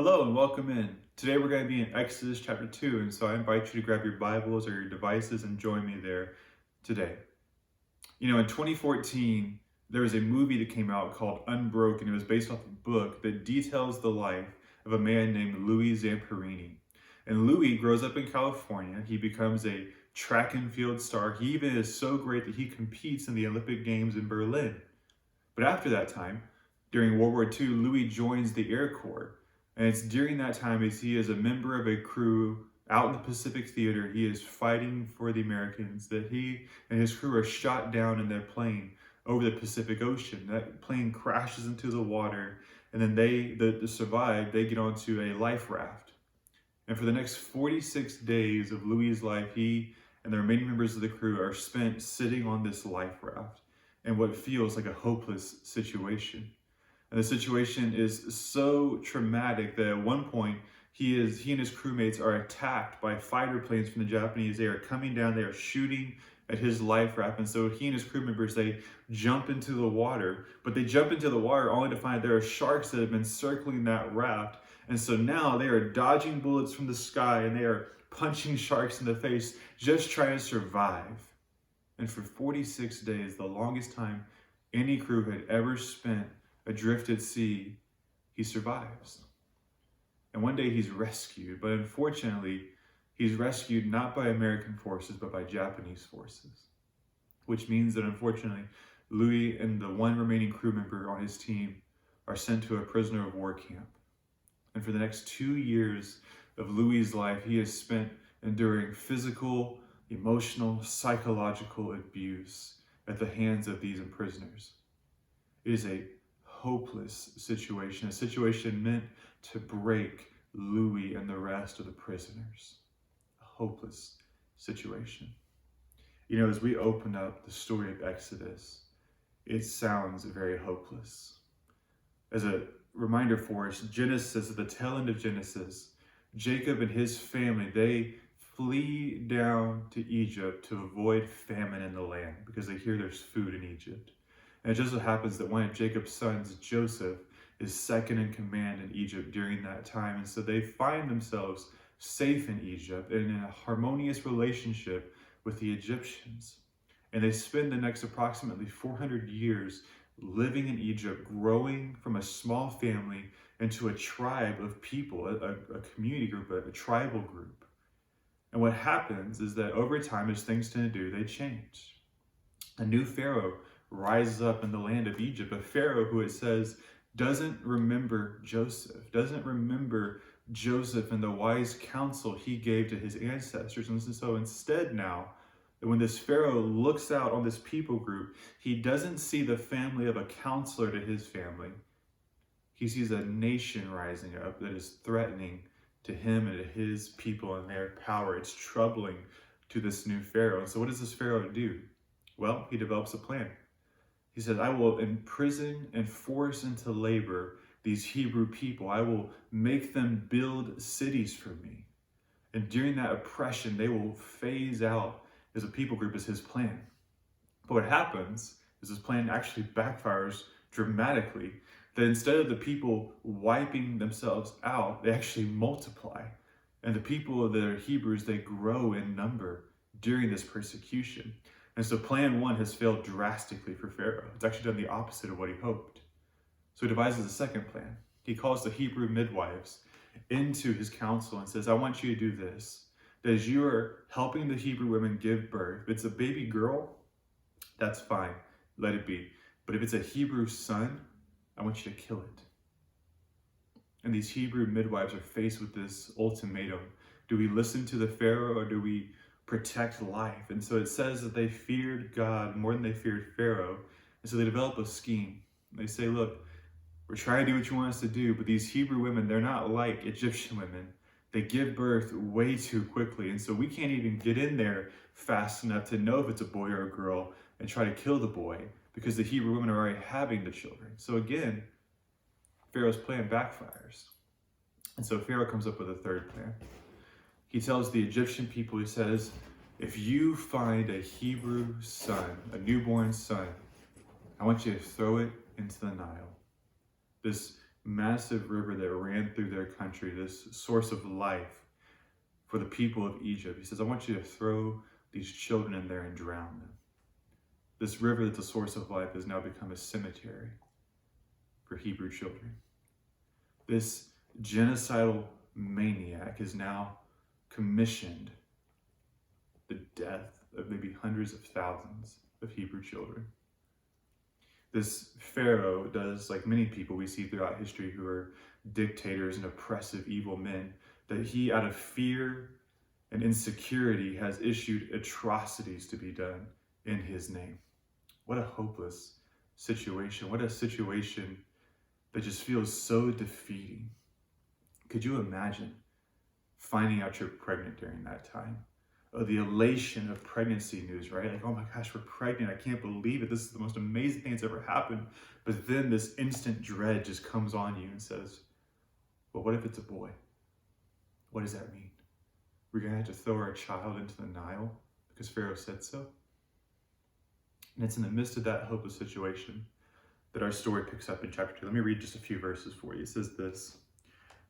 Hello and welcome in. Today we're going to be in Exodus chapter 2, and so I invite you to grab your Bibles or your devices and join me there today. You know, in 2014, there was a movie that came out called Unbroken. It was based off a book that details the life of a man named Louis Zamperini. And Louis grows up in California. He becomes a track and field star. He even is so great that he competes in the Olympic Games in Berlin. But after that time, during World War II, Louis joins the Air Corps. And it's during that time, as he is a member of a crew out in the Pacific Theater, he is fighting for the Americans, that he and his crew are shot down in their plane over the Pacific Ocean. That plane crashes into the water, and then the survived, they get onto a life raft. And for the next 46 days of Louis' life, he and the remaining members of the crew are spent sitting on this life raft in what feels like a hopeless situation. And the situation is so traumatic that at one point he and his crewmates are attacked by fighter planes from the Japanese. They are coming down, they are shooting at his life raft. And so he and his crew members, they jump into the water, but they jump into the water only to find there are sharks that have been circling that raft. And so now they are dodging bullets from the sky and they are punching sharks in the face, just trying to survive. And for 46 days, the longest time any crew had ever spent adrift at sea, he survives. And one day he's rescued, but unfortunately, he's rescued not by American forces, but by Japanese forces. Which means that unfortunately, Louis and the one remaining crew member on his team are sent to a prisoner of war camp. And for the next 2 years of Louis' life, he has spent enduring physical, emotional, psychological abuse at the hands of these prisoners. It is a hopeless situation, a situation meant to break Louis and the rest of the prisoners. A hopeless situation. You know, as we open up the story of Exodus, it sounds very hopeless. As a reminder for us, Genesis, at the tail end of Genesis, Jacob and his family, they flee down to Egypt to avoid famine in the land because they hear there's food in Egypt. And it just so happens that one of Jacob's sons, Joseph, is second in command in Egypt during that time. And so they find themselves safe in Egypt and in a harmonious relationship with the Egyptians. And they spend the next approximately 400 years living in Egypt, growing from a small family into a tribe of people, a community group, a tribal group. And what happens is that over time, as things tend to do, they change. A new Pharaoh rises up in the land of Egypt, a Pharaoh who, it says, doesn't remember Joseph, doesn't remember Joseph and the wise counsel he gave to his ancestors. And so instead now, when this Pharaoh looks out on this people group, he doesn't see the family of a counselor to his family. He sees a nation rising up that is threatening to him and to his people and their power. It's troubling to this new Pharaoh. And so what does this Pharaoh do? Well, he develops a plan. He says, I will imprison and force into labor these Hebrew people. I will make them build cities for me. And during that oppression, they will phase out as a people group is his plan. But what happens is his plan actually backfires dramatically. That instead of the people wiping themselves out, they actually multiply. And the people that are Hebrews, they grow in number during this persecution. And so plan one has failed drastically for Pharaoh. It's actually done the opposite of what he hoped. So he devises a second plan. He calls the Hebrew midwives into his council and says, I want you to do this. That as you are helping the Hebrew women give birth, if it's a baby girl, that's fine, let it be. But if it's a Hebrew son, I want you to kill it. And these Hebrew midwives are faced with this ultimatum. Do we listen to the Pharaoh or do we protect life? And so it says that they feared God more than they feared Pharaoh. And so they develop a scheme. They say, look, we're trying to do what you want us to do, but these Hebrew women, they're not like Egyptian women. They give birth way too quickly. And so we can't even get in there fast enough to know if it's a boy or a girl and try to kill the boy because the Hebrew women are already having the children. So again, Pharaoh's plan backfires. And so Pharaoh comes up with a third plan. He tells the Egyptian people, he says, if you find a Hebrew son, a newborn son, I want you to throw it into the Nile. This massive river that ran through their country, this source of life for the people of Egypt. He says, I want you to throw these children in there and drown them. This river that's a source of life has now become a cemetery for Hebrew children. This genocidal maniac has now commissioned the death of maybe hundreds of thousands of Hebrew children. This Pharaoh does, like many people we see throughout history who are dictators and oppressive, evil men, that he, out of fear and insecurity, has issued atrocities to be done in his name. What a hopeless situation. What a situation that just feels so defeating. Could you imagine finding out you're pregnant during that time? Oh, the elation of pregnancy news, right? Like, oh my gosh, we're pregnant. I can't believe it. This is the most amazing thing that's ever happened. But then this instant dread just comes on you and says, well, what if it's a boy? What does that mean? We're going to have to throw our child into the Nile because Pharaoh said so? And it's in the midst of that hopeless situation that our story picks up in chapter 2. Let me read just a few verses for you. It says this.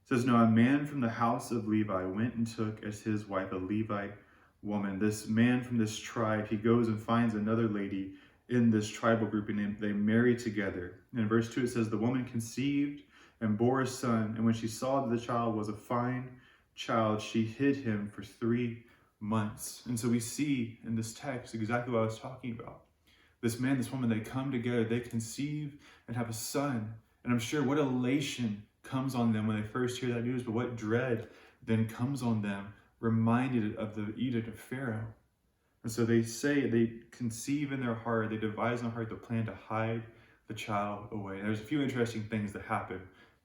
It says, now a man from the house of Levi went and took as his wife a Levite woman. This man from this tribe, he goes and finds another lady in this tribal group, and they marry together. And in verse 2 it says, the woman conceived and bore a son, and when she saw that the child was a fine child, she hid him for 3 months. And so we see in this text exactly what I was talking about. This man, this woman, they come together, they conceive and have a son. And I'm sure what elation comes on them when they first hear that news, but what dread then comes on them, reminded of the edict of Pharaoh. And so they conceive in their heart, they devise in their heart the plan to hide the child away. And there's a few interesting things that happen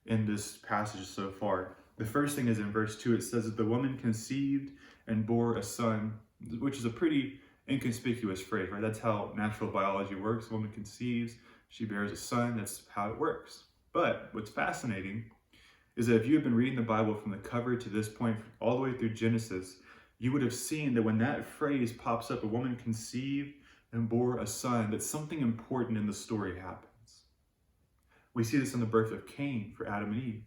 in this passage so far. The first thing is in verse 2, it says that the woman conceived and bore a son, which is a pretty inconspicuous phrase, right? That's how natural biology works. A woman conceives, she bears a son, that's how it works. But what's fascinating is that if you have been reading the Bible from the cover to this point, all the way through Genesis, you would have seen that when that phrase pops up, a woman conceived and bore a son, that something important in the story happens. We see this in the birth of Cain for Adam and Eve,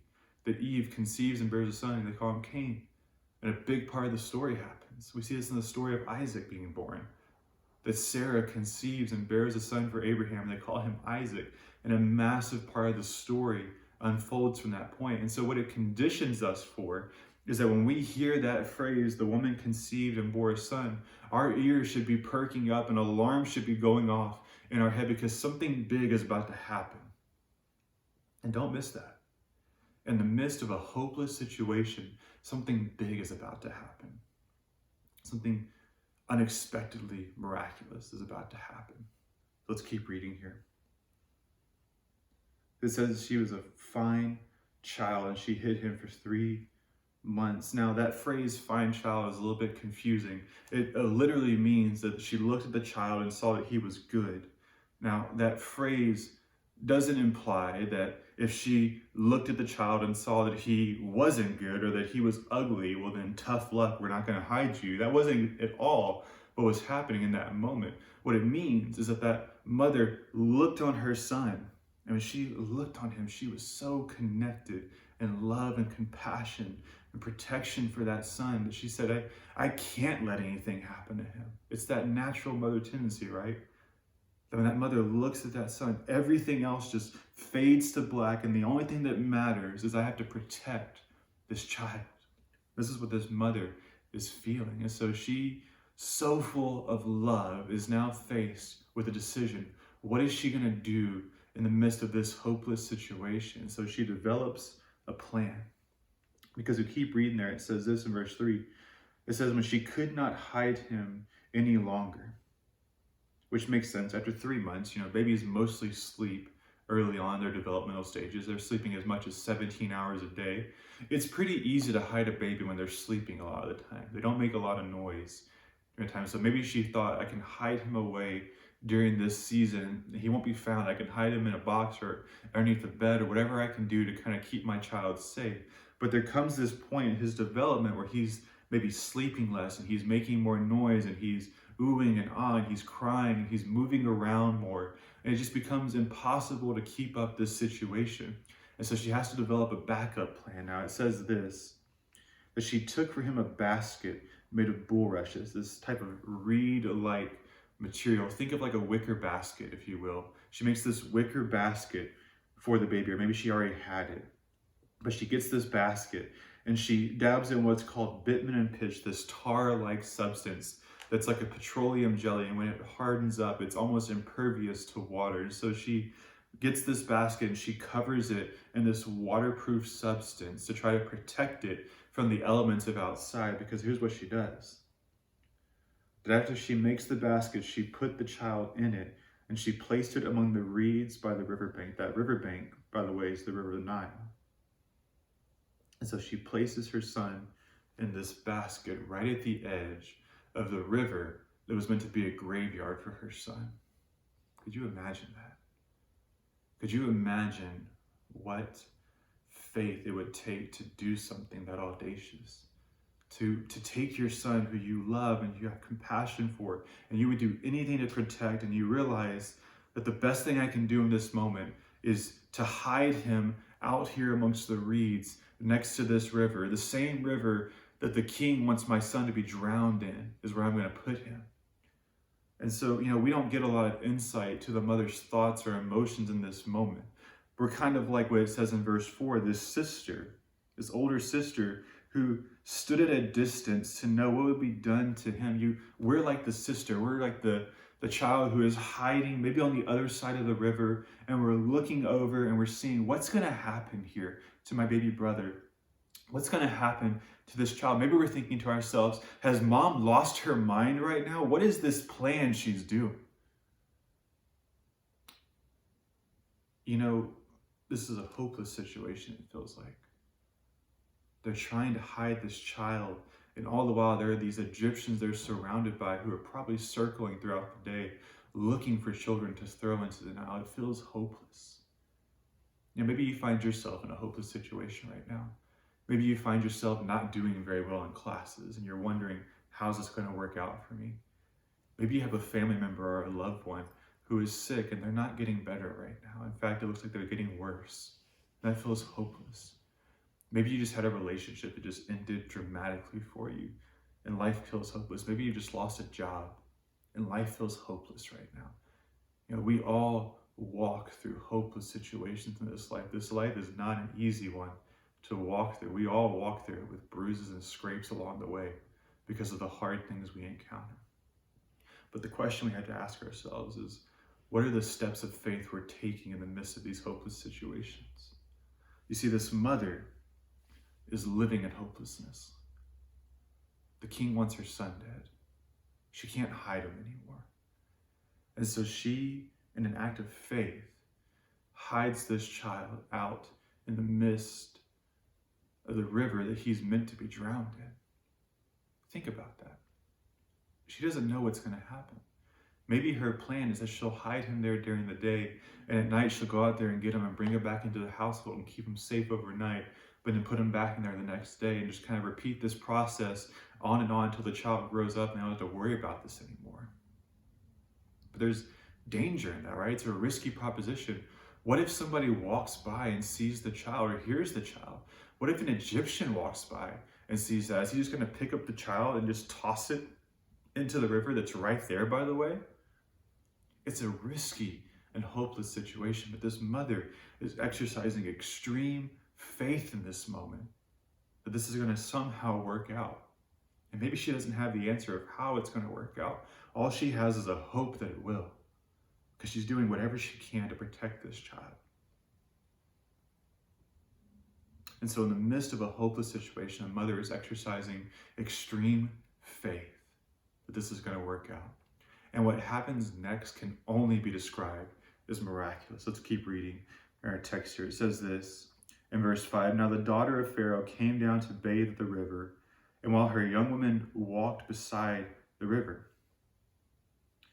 that Eve conceives and bears a son, and they call him Cain. And a big part of the story happens. We see this in the story of Isaac being born, that Sarah conceives and bears a son for Abraham, and they call him Isaac. And a massive part of the story unfolds from that point. And so what it conditions us for is that when we hear that phrase, the woman conceived and bore a son, our ears should be perking up and alarms should be going off in our head because something big is about to happen. And don't miss that. In the midst of a hopeless situation, something big is about to happen. Something unexpectedly miraculous is about to happen. Let's keep reading here. It says she was a fine child and she hid him for 3 months. Now that phrase, fine child, is a little bit confusing. It literally means that she looked at the child and saw that he was good. Now that phrase doesn't imply that if she looked at the child and saw that he wasn't good or that he was ugly, well then tough luck, we're not going to hide you. That wasn't at all what was happening in that moment. What it means is that that mother looked on her son, and when she looked on him, she was so connected in love and compassion and protection for that son that she said, I can't let anything happen to him. It's that natural mother tendency, right? That when that mother looks at that son, everything else just fades to black, and the only thing that matters is I have to protect this child. This is what this mother is feeling. And so she, so full of love, is now faced with a decision. What is she going to do in the midst of this hopeless situation? So she develops a plan. Because we keep reading there, it says this in verse 3. It says, when she could not hide him any longer. Which makes sense. After 3 months, babies mostly sleep early on in their developmental stages. They're sleeping as much as 17 hours a day. It's pretty easy to hide a baby when they're sleeping a lot of the time. They don't make a lot of noise during the time. So maybe she thought, I can hide him away during this season. He won't be found. I can hide him in a box or underneath the bed or whatever I can do to kind of keep my child safe. But there comes this point in his development where he's maybe sleeping less and he's making more noise and he's oohing and ahhing, he's crying, and he's moving around more. And it just becomes impossible to keep up this situation. And so she has to develop a backup plan. Now it says this, that she took for him a basket made of bulrushes, this type of reed-like material. Think of like a wicker basket, if you will. She makes this wicker basket for the baby, or maybe she already had it. But she gets this basket and she dabs in what's called bitumen and pitch, this tar-like substance that's like a petroleum jelly. And when it hardens up, it's almost impervious to water. And so she gets this basket and she covers it in this waterproof substance to try to protect it from the elements of outside, because here's what she does. But after she makes the basket, she put the child in it and she placed it among the reeds by the riverbank. That riverbank, by the way, is the river of the Nile. And so she places her son in this basket right at the edge of the river that was meant to be a graveyard for her son. Could you imagine that? Could you imagine what faith it would take to do something that audacious? To take your son who you love and you have compassion for, and you would do anything to protect, and you realize that the best thing I can do in this moment is to hide him out here amongst the reeds next to this river. The same river that the king wants my son to be drowned in is where I'm going to put him. And so, we don't get a lot of insight to the mother's thoughts or emotions in this moment. We're kind of like what it says in verse 4, this older sister who stood at a distance to know what would be done to him. We're like the sister. We're like the child who is hiding maybe on the other side of the river, and we're looking over and we're seeing what's going to happen here to my baby brother. What's going to happen to this child? Maybe we're thinking to ourselves, has mom lost her mind right now? What is this plan she's doing? This is a hopeless situation, it feels like. They're trying to hide this child, and all the while there are these Egyptians they're surrounded by who are probably circling throughout the day, looking for children to throw into the Nile. It feels hopeless. Maybe you find yourself in a hopeless situation right now. Maybe you find yourself not doing very well in classes, and you're wondering, how's this going to work out for me? Maybe you have a family member or a loved one who is sick, and they're not getting better right now. In fact, it looks like they're getting worse. That feels hopeless. Maybe you just had a relationship that just ended dramatically for you, and life feels hopeless. Maybe you just lost a job, and life feels hopeless right now. We all walk through hopeless situations in this life. This life is not an easy one to walk through. We all walk through it with bruises and scrapes along the way because of the hard things we encounter. But the question we have to ask ourselves is, what are the steps of faith we're taking in the midst of these hopeless situations? You see, this mother is living in hopelessness. The king wants her son dead. She can't hide him anymore. And so she, in an act of faith, hides this child out in the midst of the river that he's meant to be drowned in. Think about that. She doesn't know what's going to happen. Maybe her plan is that she'll hide him there during the day, and at night she'll go out there and get him and bring him back into the household and keep him safe overnight, but then put him back in there the next day and just kind of repeat this process on and on until the child grows up and they don't have to worry about this anymore. But there's danger in that, right? It's a risky proposition. What if somebody walks by and sees the child or hears the child? What if an Egyptian walks by and sees that? Is he just going to pick up the child and just toss it into the river that's right there, by the way? It's a risky and hopeless situation, but this mother is exercising extreme faith in this moment that this is going to somehow work out. And maybe she doesn't have the answer of how it's going to work out. All she has is a hope that it will, because she's doing whatever she can to protect this child. And so in the midst of a hopeless situation, a mother is exercising extreme faith that this is going to work out. And what happens next can only be described as miraculous. Let's keep reading our text here. It says this in verse 5, "Now the daughter of Pharaoh came down to bathe at the river, and while her young women walked beside the river."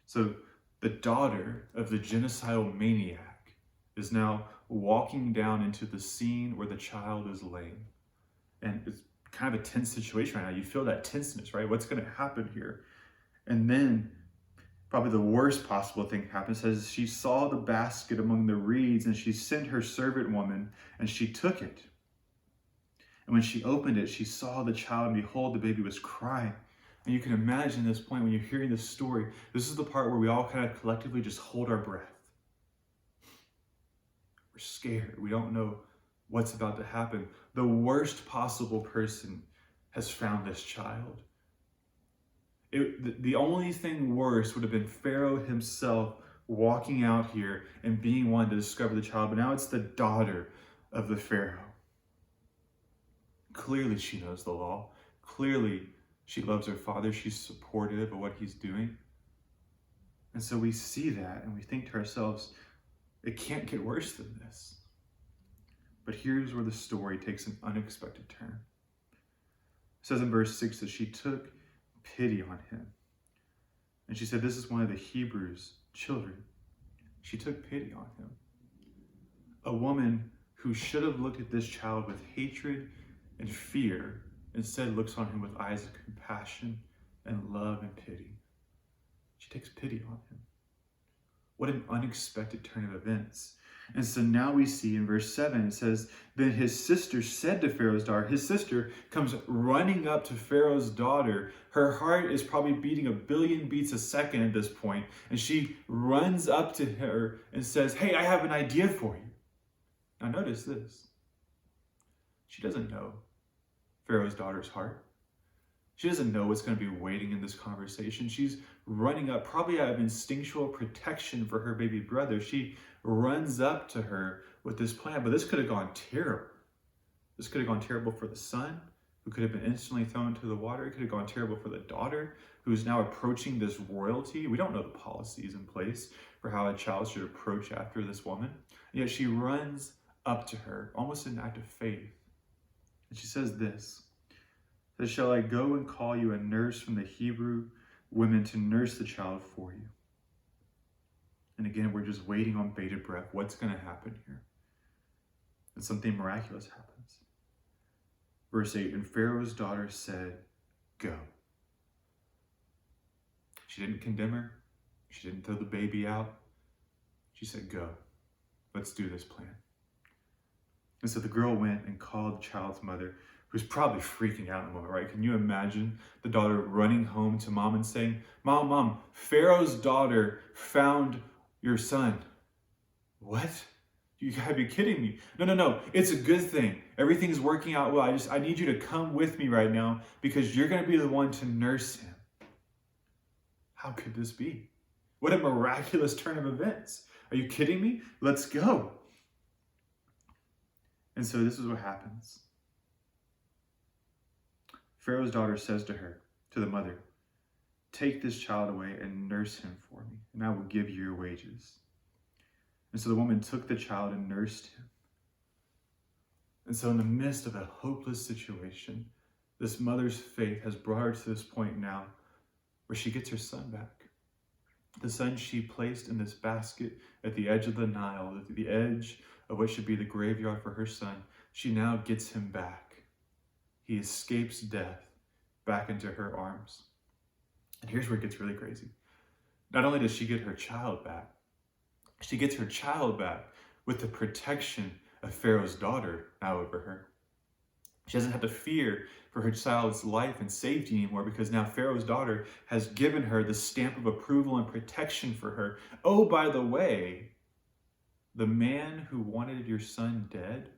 So the daughter of the genocidal maniac is now walking down into the scene where the child is laying. And it's kind of a tense situation right now. You feel that tenseness, right? What's going to happen here? And then probably the worst possible thing happened. It says she saw the basket among the reeds, and she sent her servant woman, and she took it. And when she opened it, she saw the child, and behold, the baby was crying. And you can imagine this point when you're hearing this story. This is the part where we all kind of collectively just hold our breath. We're scared. We don't know what's about to happen. The worst possible person has found this child. The only thing worse would have been Pharaoh himself walking out here and being one to discover the child. But now it's the daughter of the Pharaoh. Clearly she knows the law. Clearly she loves her father. She's supportive of what he's doing. And so we see that and we think to ourselves, it can't get worse than this. But here's where the story takes an unexpected turn. It says in verse 6 that she took pity on him. And she said, this is one of the Hebrews' children. She took pity on him. A woman who should have looked at this child with hatred and fear, instead looks on him with eyes of compassion and love and pity. She takes pity on him. What an unexpected turn of events. And so now we see in verse 7, it says, then his sister said to Pharaoh's daughter, his sister comes running up to Pharaoh's daughter. Her heart is probably beating 1 billion beats a second at this point. And she runs up to her and says, hey, I have an idea for you. Now notice this. She doesn't know Pharaoh's daughter's heart. She doesn't know what's going to be waiting in this conversation. She's running up, probably out of instinctual protection for her baby brother. She runs up to her with this plan, but this could have gone terrible. This could have gone terrible for the son, who could have been instantly thrown into the water. It could have gone terrible for the daughter, who's now approaching this royalty. We don't know the policies in place for how a child should approach after this woman. And yet she runs up to her, almost in an act of faith. And she says this, that shall I go and call you a nurse from the Hebrew women to nurse the child for you? And again, we're just waiting on bated breath. What's going to happen here? And something miraculous happens. Verse 8, and Pharaoh's daughter said, go. She didn't condemn her. She didn't throw the baby out. She said, go. Let's do this plan. And so the girl went and called the child's mother, who's probably freaking out in the moment, right? Can you imagine the daughter running home to mom and saying, Mom, Pharaoh's daughter found your son. What? You gotta be kidding me. No, it's a good thing. Everything's working out well. I need you to come with me right now because you're gonna be the one to nurse him. How could this be? What a miraculous turn of events. Are you kidding me? Let's go. And so this is what happens. Pharaoh's daughter says to her, to the mother, take this child away and nurse him for me, and I will give you your wages. And so the woman took the child and nursed him. And so in the midst of a hopeless situation, this mother's faith has brought her to this point now where she gets her son back. The son she placed in this basket at the edge of the Nile, at the edge of what should be the graveyard for her son, she now gets him back. He escapes death back into her arms. And here's where it gets really crazy. Not only does she get her child back, she gets her child back with the protection of Pharaoh's daughter now over her. She doesn't have to fear for her child's life and safety anymore because now Pharaoh's daughter has given her the stamp of approval and protection for her. Oh, by the way, the man who wanted your son dead,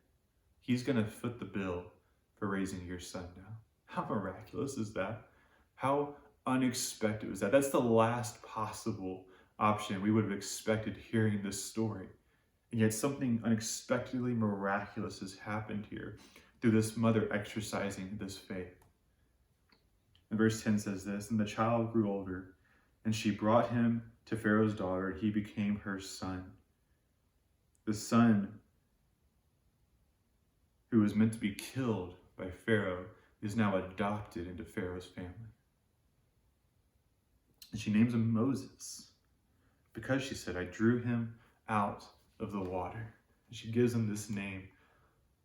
he's going to foot the bill for raising your son now. How miraculous is that? How unexpected was that? That's the last possible option we would have expected hearing this story. And yet something unexpectedly miraculous has happened here through this mother exercising this faith. And verse 10 says this, and the child grew older, and she brought him to Pharaoh's daughter, and he became her son. The son who was meant to be killed by Pharaoh is now adopted into Pharaoh's family. And she names him Moses because she said, I drew him out of the water. And she gives him this name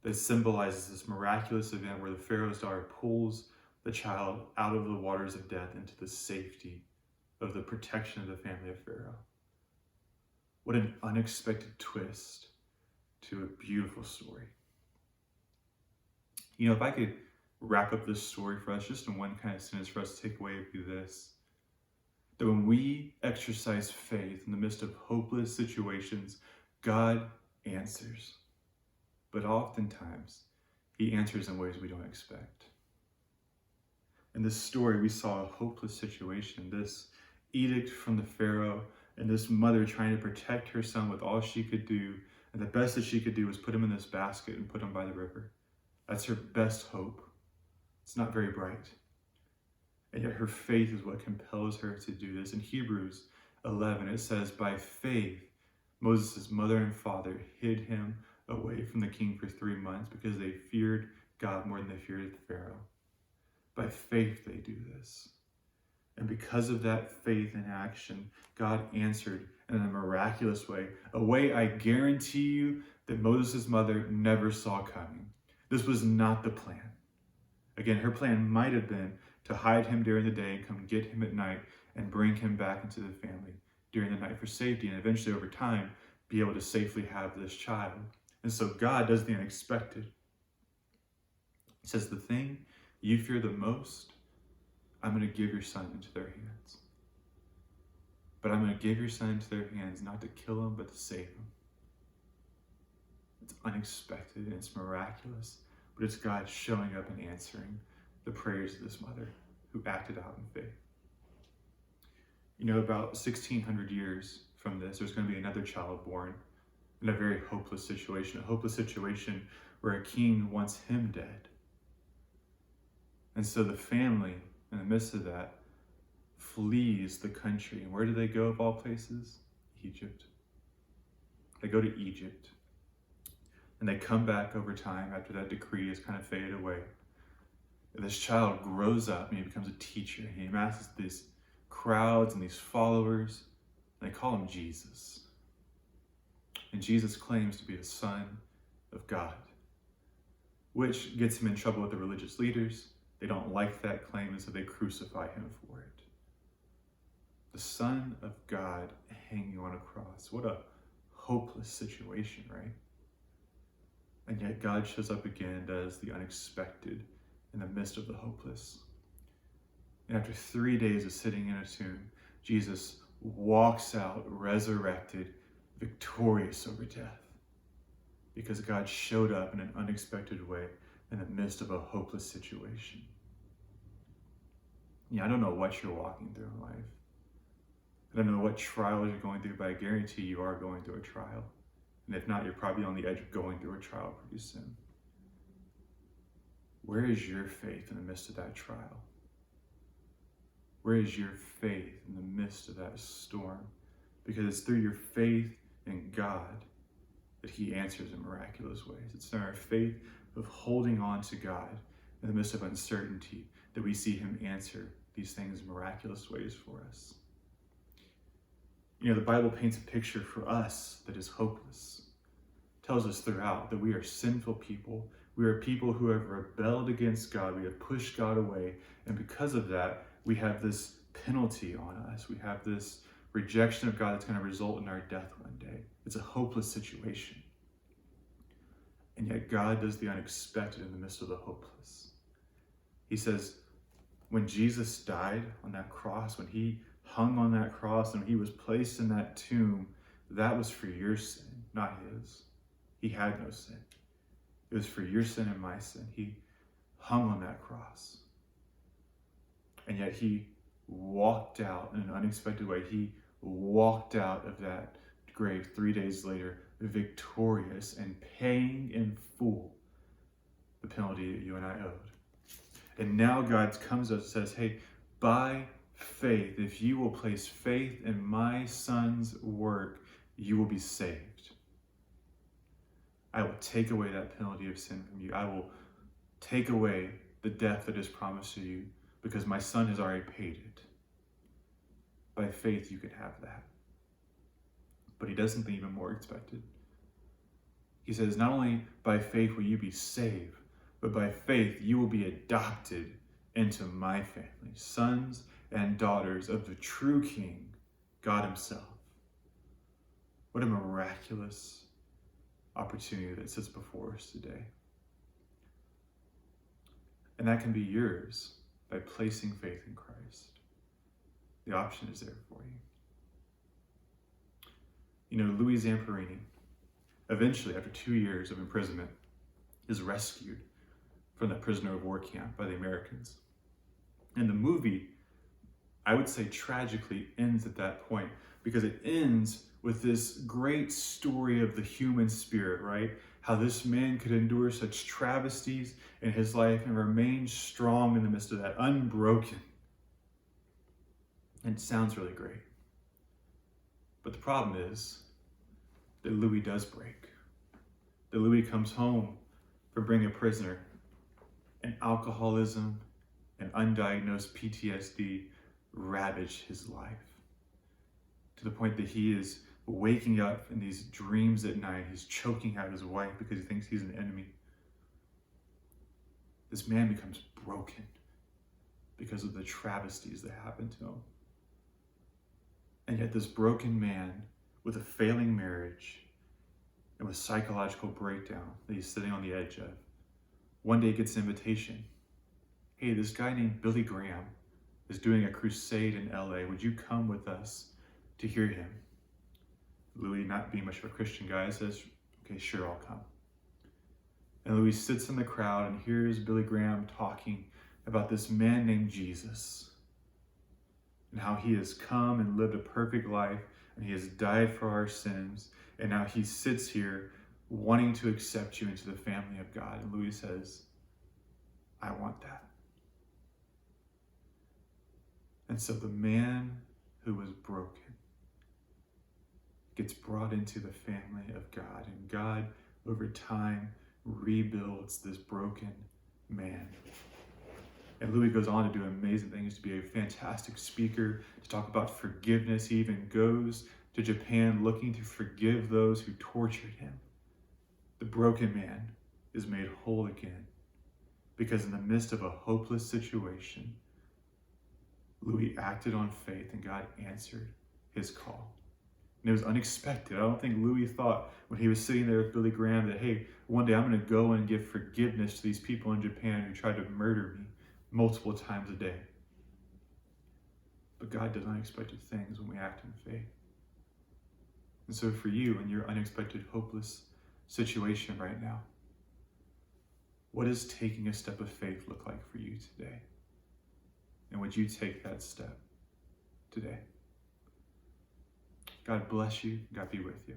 that symbolizes this miraculous event where the Pharaoh's daughter pulls the child out of the waters of death into the safety of the protection of the family of Pharaoh. What an unexpected twist to a beautiful story. You know, if I could wrap up this story for us, just in one kind of sentence for us to take away, would be this: that when we exercise faith in the midst of hopeless situations, God answers. But oftentimes, he answers in ways we don't expect. In this story, we saw a hopeless situation, this edict from the Pharaoh, and this mother trying to protect her son with all she could do. And the best that she could do was put him in this basket and put him by the river. That's her best hope. It's not very bright. And yet her faith is what compels her to do this. In Hebrews 11, it says, by faith, Moses' mother and father hid him away from the king for 3 months because they feared God more than they feared the Pharaoh. By faith, they do this. And because of that faith in action, God answered in a miraculous way, a way I guarantee you that Moses' mother never saw coming. This was not the plan. Again, her plan might have been to hide him during the day and come get him at night and bring him back into the family during the night for safety, and eventually over time be able to safely have this child. And so God does the unexpected. He says, the thing you fear the most, I'm going to give your son into their hands. But I'm going to give your son into their hands not to kill him, but to save him. It's unexpected and it's miraculous, but it's God showing up and answering the prayers of this mother who acted out in faith. You know, about 1,600 years from this, there's going to be another child born in a very hopeless situation where a king wants him dead. And so the family, in the midst of that, flees the country. And where do they go of all places? Egypt. They go to Egypt. And they come back over time after that decree has kind of faded away. And this child grows up and he becomes a teacher. He amasses these crowds and these followers. And they call him Jesus. And Jesus claims to be the Son of God, which gets him in trouble with the religious leaders. They don't like that claim, and so they crucify him for it. The Son of God hanging on a cross. What a hopeless situation, right? And yet God shows up again and does the unexpected in the midst of the hopeless. And after 3 days of sitting in a tomb, Jesus walks out resurrected, victorious over death, because God showed up in an unexpected way in the midst of a hopeless situation. Yeah, I don't know what you're walking through in life. I don't know what trials you're going through, but I guarantee you are going through a trial. And if not, you're probably on the edge of going through a trial pretty soon. Where is your faith in the midst of that trial? Where is your faith in the midst of that storm? Because it's through your faith in God that he answers in miraculous ways. It's in our faith of holding on to God in the midst of uncertainty that we see him answer these things in miraculous ways for us. You know, the Bible paints a picture for us that is hopeless. It tells us throughout that we are sinful people. We are people who have rebelled against God. We have pushed God away. And because of that, we have this penalty on us. We have this rejection of God that's going to result in our death one day. It's a hopeless situation. And yet God does the unexpected in the midst of the hopeless. He says, when Jesus died on that cross, when he hung on that cross and he was placed in that tomb, that was for your sin, not his. He had no sin. It was for your sin and my sin. He hung on that cross. And yet he walked out in an unexpected way. He walked out of that grave 3 days later, victorious and paying in full the penalty that you and I owed. And now God comes to us and says, hey, by faith, if you will place faith in my son's work, you will be saved. I will take away that penalty of sin from you. I will take away the death that is promised to you because my son has already paid it. By faith, you can have that. But he does something even more expected. He says, not only by faith will you be saved, but by faith you will be adopted into my family, sons and daughters of the true King, God himself. What a miraculous opportunity that sits before us today. And that can be yours by placing faith in Christ. The option is there for you. You know, Louis Zamperini, eventually, after 2 years of imprisonment, is rescued from the prisoner of war camp by the Americans. And the movie, I would say tragically, ends at that point, because it ends with this great story of the human spirit, right? How this man could endure such travesties in his life and remain strong in the midst of that, unbroken. And it sounds really great. But the problem is that Louis does break. That Louis comes home from being a prisoner, and alcoholism and undiagnosed PTSD ravage his life to the point that he is waking up in these dreams at night. He's choking out his wife because he thinks he's an enemy. This man becomes broken because of the travesties that happened to him. And yet this broken man with a failing marriage and with psychological breakdown that he's sitting on the edge of, one day gets an invitation. Hey, this guy named Billy Graham is doing a crusade in LA. Would you come with us to hear him? Louis, not being much of a Christian guy, says, okay, sure, I'll come. And Louis sits in the crowd and hears Billy Graham talking about this man named Jesus and how he has come and lived a perfect life and he has died for our sins. And now he sits here wanting to accept you into the family of God. And Louis says, I want that. And so the man who was broken gets brought into the family of God. And God, over time, rebuilds this broken man. And Louis goes on to do amazing things, to be a fantastic speaker, to talk about forgiveness. He even goes to Japan looking to forgive those who tortured him. The broken man is made whole again because in the midst of a hopeless situation, Louis acted on faith and God answered his call. And it was unexpected. I don't think Louis thought when he was sitting there with Billy Graham that, hey, one day I'm going to go and give forgiveness to these people in Japan who tried to murder me multiple times a day. But God does unexpected things when we act in faith. And so for you in your unexpected, hopeless situation right now, what does taking a step of faith look like for you today? And would you take that step today? God bless you. God be with you.